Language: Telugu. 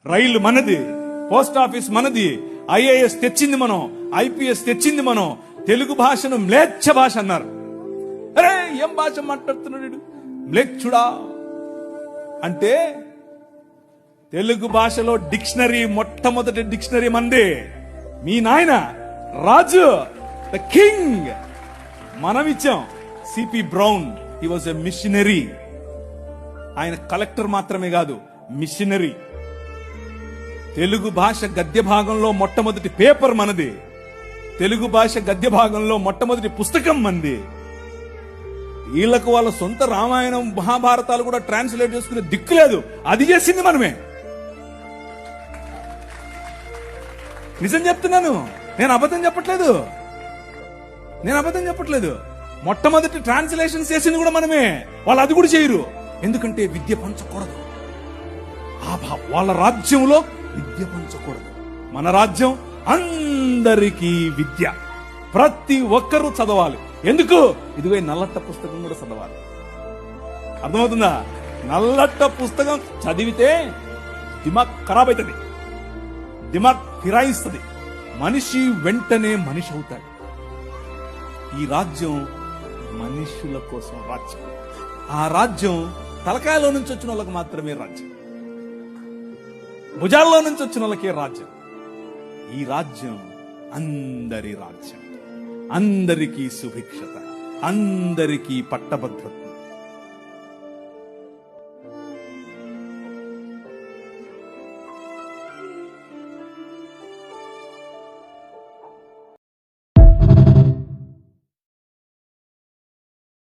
రైలు మనది, పోస్ట్ ఆఫీస్ మనది, ఐఏఎస్ తెచ్చింది మనం, ఐపీఎస్ తెచ్చింది మనం. తెలుగు భాషను మ్లేచ్ఛ భాష అన్నారు. అరే ఏం భాష మాట్లాడుతున్నాడు మ్లేచ్ఛుడా అంటే, తెలుగు భాషలో డిక్షనరీ, మొట్టమొదటి డిక్షనరీ మంది. మీ నాయన రాజు, ద కింగ్, మనం ఇచ్చాం. CP brown, he was a machinery. ఆయన కలెక్టర్ మాత్రమే కాదు, మిషనరీ. తెలుగు భాష గద్య భాగంలో మొట్టమొదటి పేపర్ మనది. తెలుగు భాష గద్య భాగంలో మొట్టమొదటి పుస్తకం మంది. వీళ్లకు వాళ్ళ సొంత రామాయణం, మహాభారతాలు కూడా ట్రాన్స్లేట్ చేసుకునే దిక్కు లేదు. అది చేసింది మనమే. నిజం చెప్తున్నాను, నేను అబద్ధం చెప్పట్లేదు. మొట్టమొదటి ట్రాన్స్లేషన్ చేసింది కూడా మనమే. వాళ్ళు అది కూడా చేయరు. ఎందుకంటే విద్య పంచకూడదు. వాళ్ళ రాజ్యంలో విద్య పంచకూడదు. మన రాజ్యం అందరికీ విద్య, ప్రతి ఒక్కరూ చదవాలి. ఎందుకు? ఇదిగో నల్లట్ట పుస్తకం కూడా చదవాలి. అర్థమవుతుందా? నల్లట్ట పుస్తకం చదివితే దిమాగ్ ఖరాబ్ అవుతుంది, దిమాగ్ ఫిరాయిస్తుంది, మనిషి వెంటనే మనిషి అవుతాడు. ఈ రాజ్యం మనుషుల కోసం రాజ్యం. ఆ రాజ్యం తలకాయలో నుంచి వచ్చిన వాళ్ళకి మాత్రమే రాజ్యం, భుజాల్లో నుంచి వచ్చిన వాళ్ళకే రాజ్యం. ఈ రాజ్యం అందరి రాజ్యం, అందరికీ సుభిక్షత, అందరికీ పట్టభద్రత.